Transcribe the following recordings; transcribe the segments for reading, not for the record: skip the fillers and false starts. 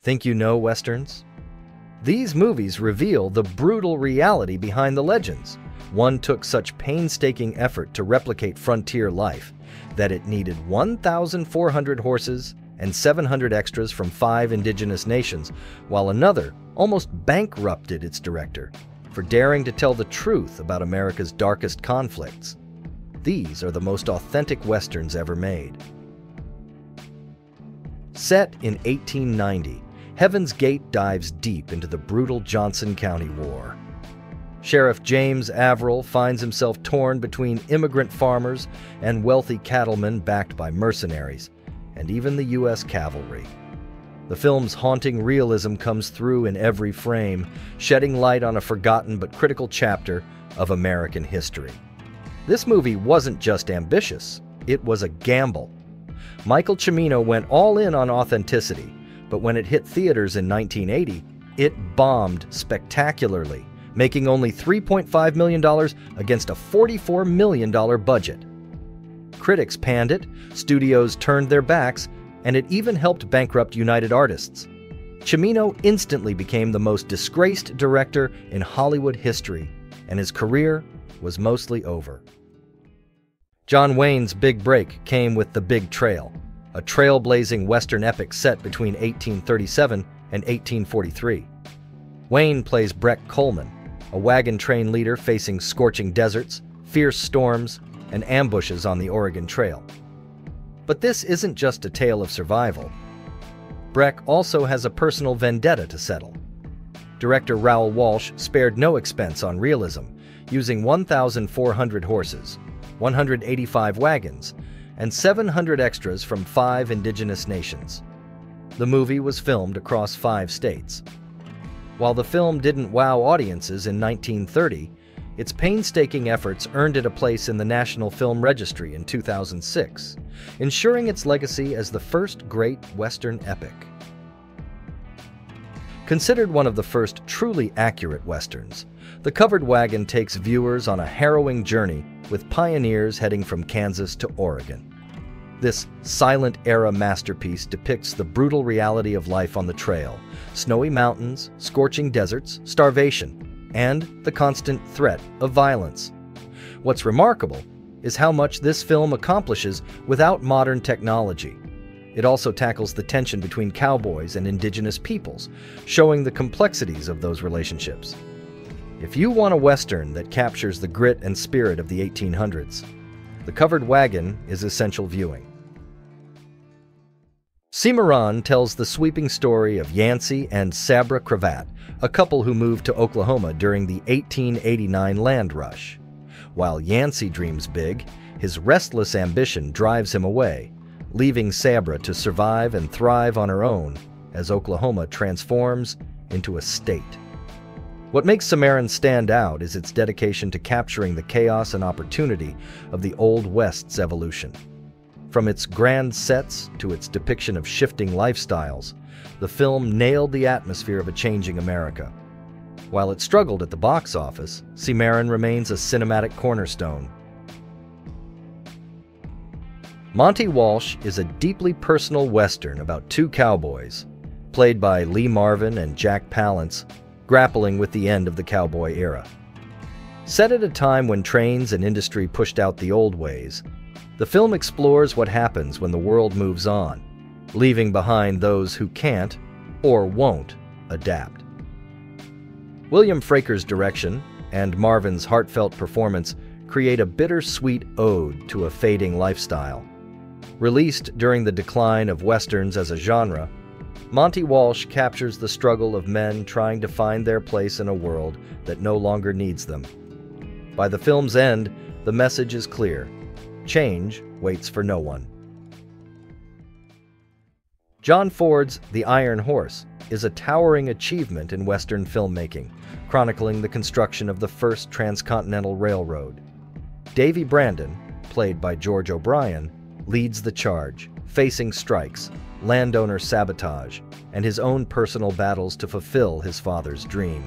Think you know Westerns? These movies reveal the brutal reality behind the legends. One took such painstaking effort to replicate frontier life that it needed 1,400 horses and 700 extras from 5 indigenous nations, while another almost bankrupted its director for daring to tell the truth about America's darkest conflicts. These are the most authentic Westerns ever made. Set in 1890, Heaven's Gate dives deep into the brutal Johnson County War. Sheriff James Averill finds himself torn between immigrant farmers and wealthy cattlemen backed by mercenaries, and even the U.S. cavalry. The film's haunting realism comes through in every frame, shedding light on a forgotten but critical chapter of American history. This movie wasn't just ambitious, it was a gamble. Michael Cimino went all in on authenticity, but when it hit theaters in 1980, it bombed spectacularly, making only $3.5 million against a $44 million budget. Critics panned it, studios turned their backs, and it even helped bankrupt United Artists. Cimino instantly became the most disgraced director in Hollywood history, and his career was mostly over. John Wayne's big break came with The Big Trail, a trailblazing Western epic set between 1837 and 1843. Wayne plays Breck Coleman, a wagon train leader facing scorching deserts, fierce storms, and ambushes on the Oregon Trail. But this isn't just a tale of survival. Breck also has a personal vendetta to settle. Director Raoul Walsh spared no expense on realism, using 1,400 horses, 185 wagons, and 700 extras from 5 indigenous nations. The movie was filmed across 5 states. While the film didn't wow audiences in 1930, its painstaking efforts earned it a place in the National Film Registry in 2006, ensuring its legacy as the first great Western epic. Considered one of the first truly accurate Westerns, The Covered Wagon takes viewers on a harrowing journey with pioneers heading from Kansas to Oregon. This silent-era masterpiece depicts the brutal reality of life on the trail: snowy mountains, scorching deserts, starvation, and the constant threat of violence. What's remarkable is how much this film accomplishes without modern technology. It also tackles the tension between cowboys and indigenous peoples, showing the complexities of those relationships. If you want a Western that captures the grit and spirit of the 1800s, The Covered Wagon is essential viewing. Samaran tells the sweeping story of Yancey and Sabra Cravat, a couple who moved to Oklahoma during the 1889 land rush. While Yancey dreams big, his restless ambition drives him away, leaving Sabra to survive and thrive on her own as Oklahoma transforms into a state. What makes Samaran stand out is its dedication to capturing the chaos and opportunity of the Old West's evolution. From its grand sets to its depiction of shifting lifestyles, the film nailed the atmosphere of a changing America. While it struggled at the box office, Samaran remains a cinematic cornerstone. Monty Walsh is a deeply personal Western about 2 cowboys, played by Lee Marvin and Jack Palance, grappling with the end of the cowboy era. Set at a time when trains and industry pushed out the old ways, the film explores what happens when the world moves on, leaving behind those who can't or won't adapt. William Fraker's direction and Marvin's heartfelt performance create a bittersweet ode to a fading lifestyle. Released during the decline of Westerns as a genre, Monty Walsh captures the struggle of men trying to find their place in a world that no longer needs them. By the film's end, the message is clear: change waits for no one. John Ford's The Iron Horse is a towering achievement in Western filmmaking, chronicling the construction of the first transcontinental railroad. Davy Brandon, played by George O'Brien, leads the charge, facing strikes, landowner sabotage, and his own personal battles to fulfill his father's dream.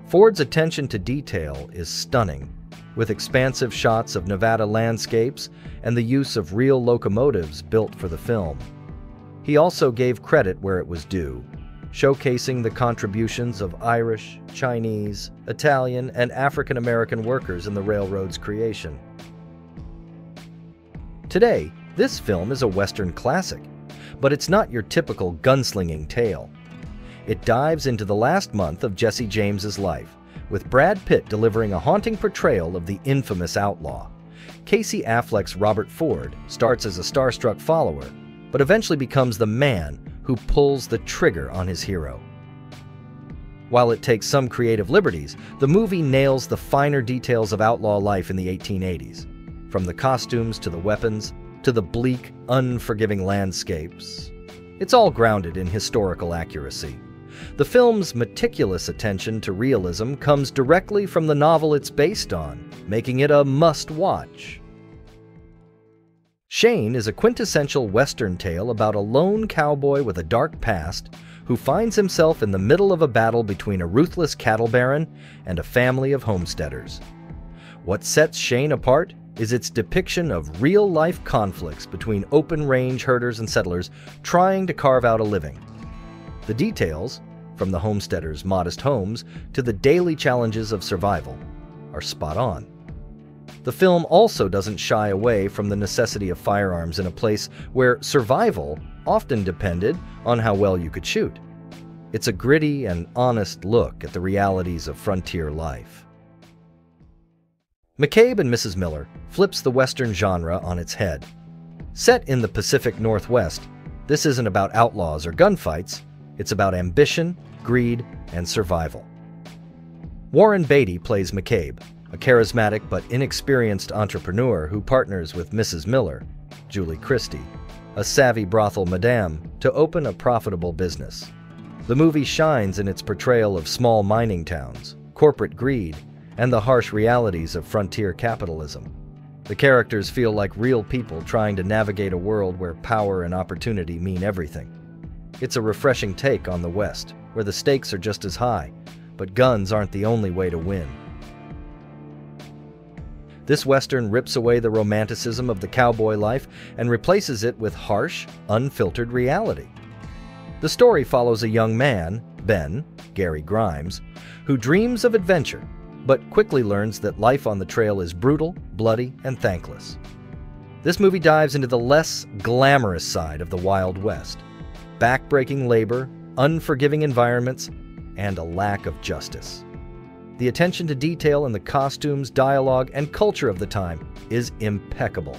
Ford's attention to detail is stunning, with expansive shots of Nevada landscapes and the use of real locomotives built for the film. he also gave credit where it was due, showcasing the contributions of Irish, Chinese, Italian, and African American workers in the railroad's creation. Today, this film is a Western classic, but it's not your typical gunslinging tale. It dives into the last month of Jesse James's life, with Brad Pitt delivering a haunting portrayal of the infamous outlaw. Casey Affleck's Robert Ford starts as a starstruck follower, but eventually becomes the man who pulls the trigger on his hero. While it takes some creative liberties, the movie nails the finer details of outlaw life in the 1880s, from the costumes to the weapons to the bleak, unforgiving landscapes. It's all grounded in historical accuracy. The film's meticulous attention to realism comes directly from the novel it's based on, making it a must-watch. Shane is a quintessential Western tale about a lone cowboy with a dark past who finds himself in the middle of a battle between a ruthless cattle baron and a family of homesteaders. What sets Shane apart is its depiction of real-life conflicts between open-range herders and settlers trying to carve out a living. The details, from the homesteaders' modest homes to the daily challenges of survival, are spot on. The film also doesn't shy away from the necessity of firearms in a place where survival often depended on how well you could shoot. It's a gritty and honest look at the realities of frontier life. McCabe and Mrs. Miller flips the Western genre on its head. Set in the Pacific Northwest, this isn't about outlaws or gunfights, it's about ambition, greed, and survival. Warren Beatty plays McCabe, a charismatic but inexperienced entrepreneur who partners with Mrs. Miller, Julie Christie, a savvy brothel madame, to open a profitable business. The movie shines in its portrayal of small mining towns, corporate greed, and the harsh realities of frontier capitalism. The characters feel like real people trying to navigate a world where power and opportunity mean everything. It's a refreshing take on the West, where the stakes are just as high, but guns aren't the only way to win. This Western rips away the romanticism of the cowboy life and replaces it with harsh, unfiltered reality. The story follows a young man, Ben, Gary Grimes, who dreams of adventure, but quickly learns that life on the trail is brutal, bloody, and thankless. This movie dives into the less glamorous side of the Wild West: backbreaking labor, unforgiving environments, and a lack of justice. The attention to detail in the costumes, dialogue, and culture of the time is impeccable.